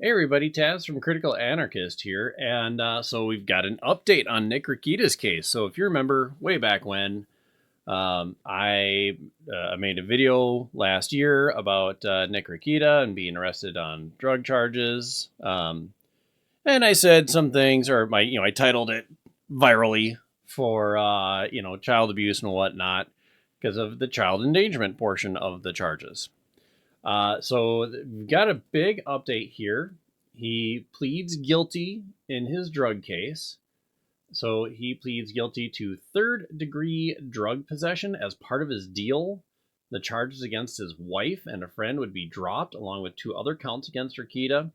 Hey everybody, Taz from Critical Anarchist here, and so we've got an update on Nick Rekieta's case. So if you remember way back when, I made a video last year about Nick Rekieta and being arrested on drug charges, and I said some things, or I titled it virally for child abuse and whatnot because of the child endangerment portion of the charges. So we've got a big update here. He pleads guilty in his drug case. So he pleads guilty to third degree drug possession as part of his deal. The charges against his wife and a friend would be dropped, along with two other counts against Rekieta.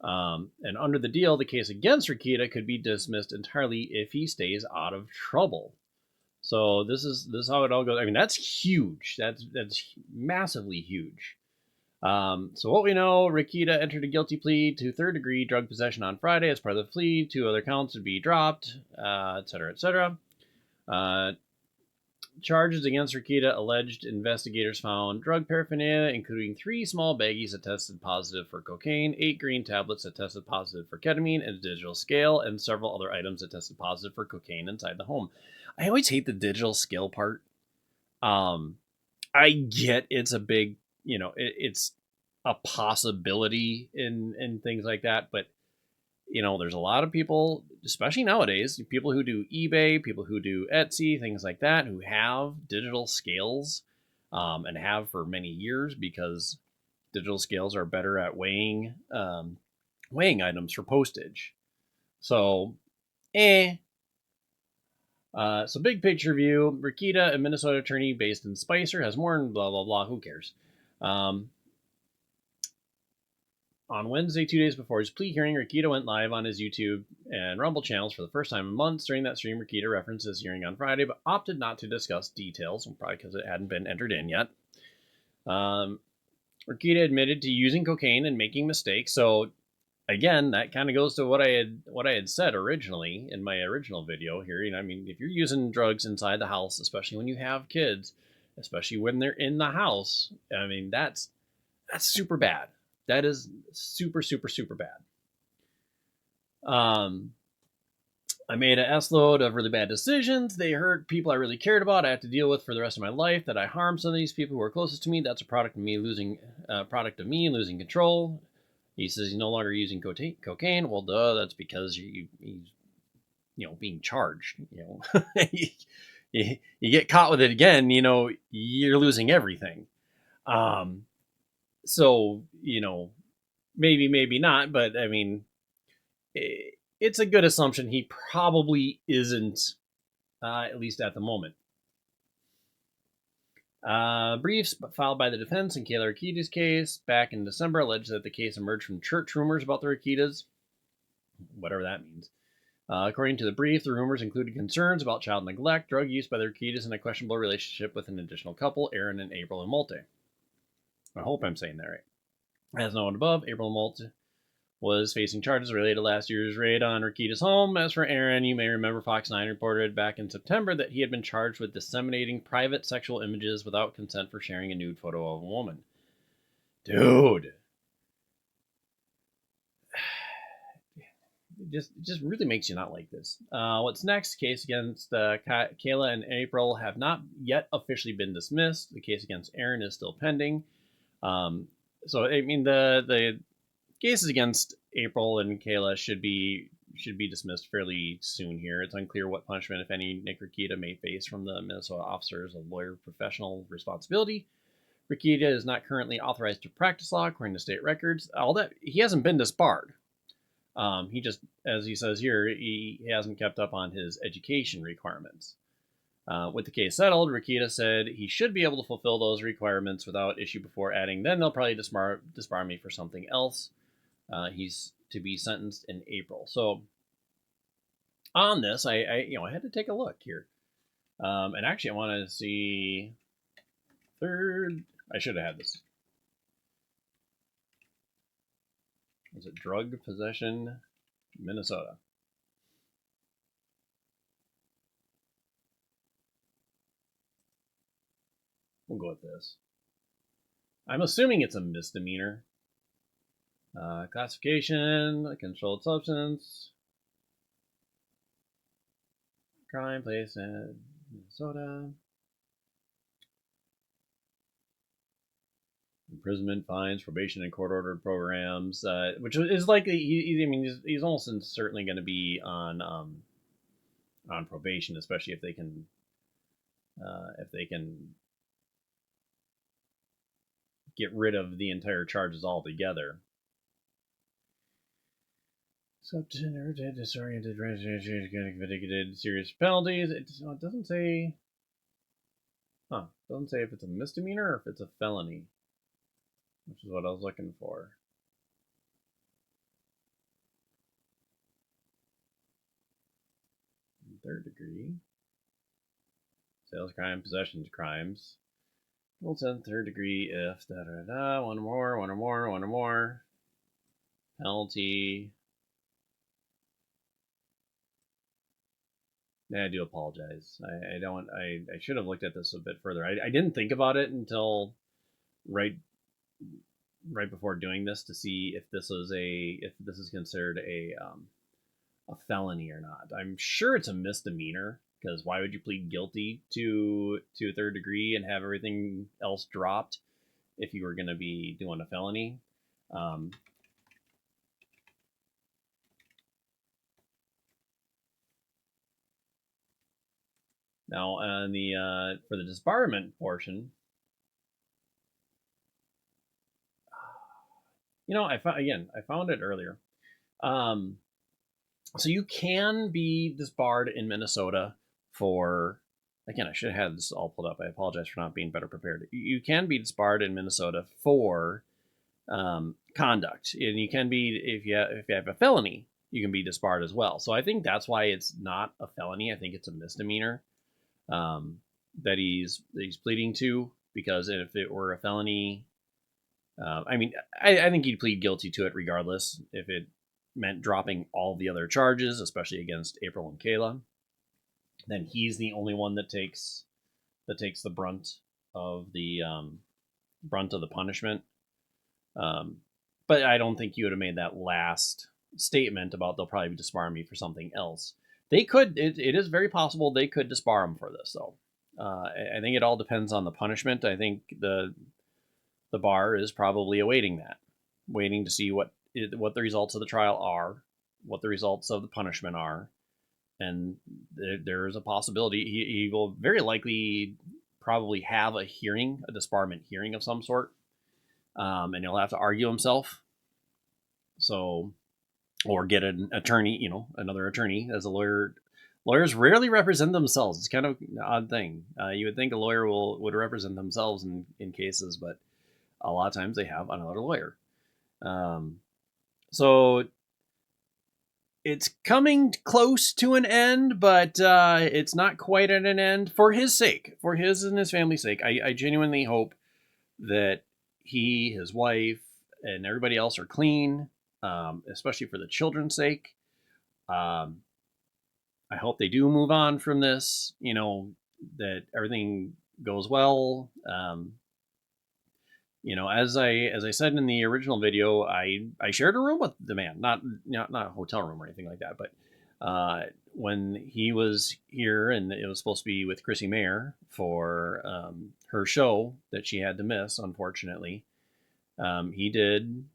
And under the deal, the case against Rekieta could be dismissed entirely if he stays out of trouble. So this is how it all goes. I mean, that's huge. That's massively huge. So what we know, Rekieta entered a guilty plea to third degree drug possession on Friday as part of the plea. Two other counts would be dropped, etc., etc. Uh, Charges against Rekieta alleged investigators found drug paraphernalia, including three small baggies that tested positive for cocaine, 8 green tablets that tested positive for ketamine, and a digital scale, and several other items that tested positive for cocaine inside the home. I always hate the digital scale part. Um, I get it's a big, it's a possibility in things like that, but there's a lot of people, especially nowadays, people who do eBay, people who do Etsy, things like that, who have digital scales, and have for many years because digital scales are better at weighing items for postage. So, eh. So big picture view, Rekieta, a Minnesota attorney based in Spicer, has more than blah blah blah. Who cares? Um, On Wednesday, 2 days before his plea hearing, Rekieta went live on his YouTube and Rumble channels for the first time in months. During that stream, Rekieta referenced his hearing on Friday, but opted not to discuss details, probably because it hadn't been entered in yet. Rekieta admitted to using cocaine and making mistakes. So again, that kind of goes to what I had said originally in my original video here. I mean, if you're using drugs inside the house, especially when you have kids, especially when they're in the house, I mean that's super bad. That is super, super, super bad. Um, I made an S load of really bad decisions. They hurt people I really cared about. I have to deal with for the rest of my life. That I harmed some of these people who are closest to me. That's a product of me losing control. He says he's no longer using cocaine. Well, duh. That's because he's being charged. You get caught with it again. You're losing everything. Um, so maybe not, but I mean, it's a good assumption he probably isn't, at least at the moment. Briefs filed by the defense in Kayla Rekieta's case back in December alleged that the case emerged from church rumors about the Reketas, whatever that means. According to the brief, the rumors included concerns about child neglect, drug use by the Reketas, and a questionable relationship with an additional couple, Aaron and April Molte. I hope I'm saying that right. As noted above, April Molte was facing charges related to last year's raid on Rekieta's home. As for Aaron, you may remember Fox 9 reported back in September that he had been charged with disseminating private sexual images without consent for sharing a nude photo of a woman. Dude. It just really makes you not like this. What's next? Case against Kayla and April have not yet officially been dismissed. The case against Aaron is still pending. So I mean the cases against April and Kayla should be dismissed fairly soon here. It's unclear what punishment, if any, Nick Rekieta may face from the Minnesota officers of lawyer professional responsibility. Rekieta is not currently authorized to practice law according to state records. All that he hasn't been disbarred. He just, as he says here, he hasn't kept up on his education requirements. With the case settled, Rekieta said he should be able to fulfill those requirements without issue before adding, then they'll probably disbar me for something else. He's to be sentenced in April. So on this, I had to take a look here, and actually I want to see third. I should have had this. Was it drug possession, Minnesota? We'll go with this. I'm assuming it's a misdemeanor. Classification, a controlled substance, crime, place in Minnesota. Imprisonment, fines, probation, and court-ordered programs, which is likely. I mean, he's almost certainly going to be on probation, especially if they can get rid of the entire charges altogether. Substance disoriented, convicted, serious penalties. It doesn't say. Huh? Doesn't say if it's a misdemeanor or if it's a felony, which is what I was looking for. Third degree. Sales crime, possessions crimes. Well, 10th, third degree if da da da. One or more. Penalty. I do apologize. I don't. I should have looked at this a bit further. I didn't think about it until right before doing this to see if this is considered a felony or not. I'm sure it's a misdemeanor, because why would you plead guilty to a third degree and have everything else dropped if you were going to be doing a felony? Now, on the for the disbarment portion, I found it earlier. So you can be disbarred in Minnesota for, again, I should have had this all pulled up. I apologize for not being better prepared. You can be disbarred in Minnesota for conduct, and you can be if you have a felony, you can be disbarred as well. So I think that's why it's not a felony. I think it's a misdemeanor that he's pleading to, because if it were a felony, I mean, I think he'd plead guilty to it regardless if it meant dropping all the other charges, especially against April and Kayla. Then he's the only one that takes the brunt of the punishment. But I don't think you would have made that last statement about they'll probably disbar me for something else. They could. It is very possible they could disbar him for this, though. I think it all depends on the punishment. I think the bar is probably awaiting that, waiting to see what the results of the trial are, what the results of the punishment are, and there's a possibility he will very likely probably have a hearing, a disbarment hearing of some sort, and he'll have to argue himself. So, or get an attorney, another attorney. As a lawyer, lawyers rarely represent themselves. It's kind of an odd thing. You would think a lawyer would represent themselves in cases, but a lot of times they have another lawyer. So it's coming close to an end, but it's not quite at an end. For his sake, for his and his family's sake, I genuinely hope that he, his wife, and everybody else are clean, especially for the children's sake. I hope they do move on from this, that everything goes well. As I said in the original video, I shared a room with the man, not a hotel room or anything like that, but when he was here, and it was supposed to be with Chrissy Mayer for her show that she had to miss, unfortunately, he did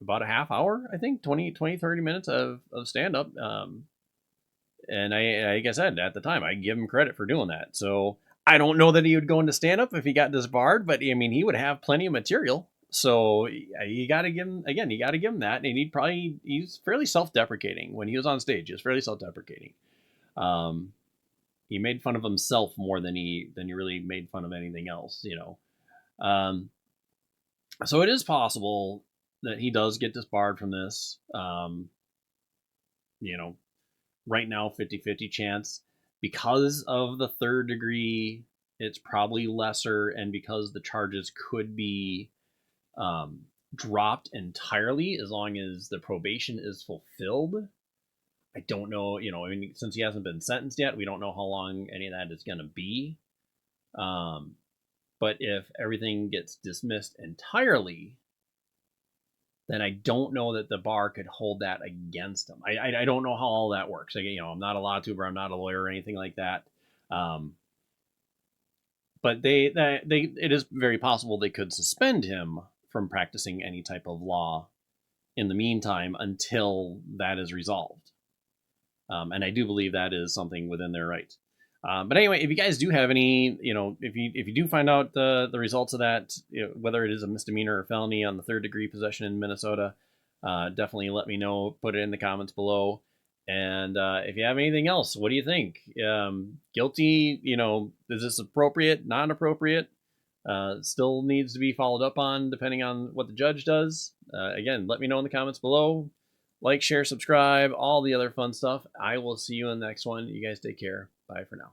about a half hour, I think 20, 30 minutes of stand up. And like I said, at the time, I give him credit for doing that. So I don't know that he would go into stand up if he got disbarred, but I mean, he would have plenty of material. So you got to give him that. And he's fairly self-deprecating when he was on stage. He was fairly self-deprecating. He made fun of himself more than he really made fun of anything else, so it is possible that he does get disbarred from this. Right now 50-50 chance. Because of the third degree, it's probably lesser, and because the charges could be dropped entirely as long as the probation is fulfilled. I don't know, I mean, since he hasn't been sentenced yet, we don't know how long any of that is going to be. But if everything gets dismissed entirely, then I don't know that the bar could hold that against them. I don't know how all that works. I'm not a law tuber, I'm not a lawyer or anything like that. But it is very possible they could suspend him from practicing any type of law in the meantime until that is resolved. And I do believe that is something within their right. But anyway, if you guys do have any, if you do find out the results of that, whether it is a misdemeanor or felony on the 3rd degree possession in Minnesota, definitely let me know. Put it in the comments below. And if you have anything else, what do you think? Guilty? Is this appropriate? Not appropriate? Still needs to be followed up on depending on what the judge does. Again, let me know in the comments below. Like, share, subscribe, all the other fun stuff. I will see you in the next one. You guys take care. Bye for now.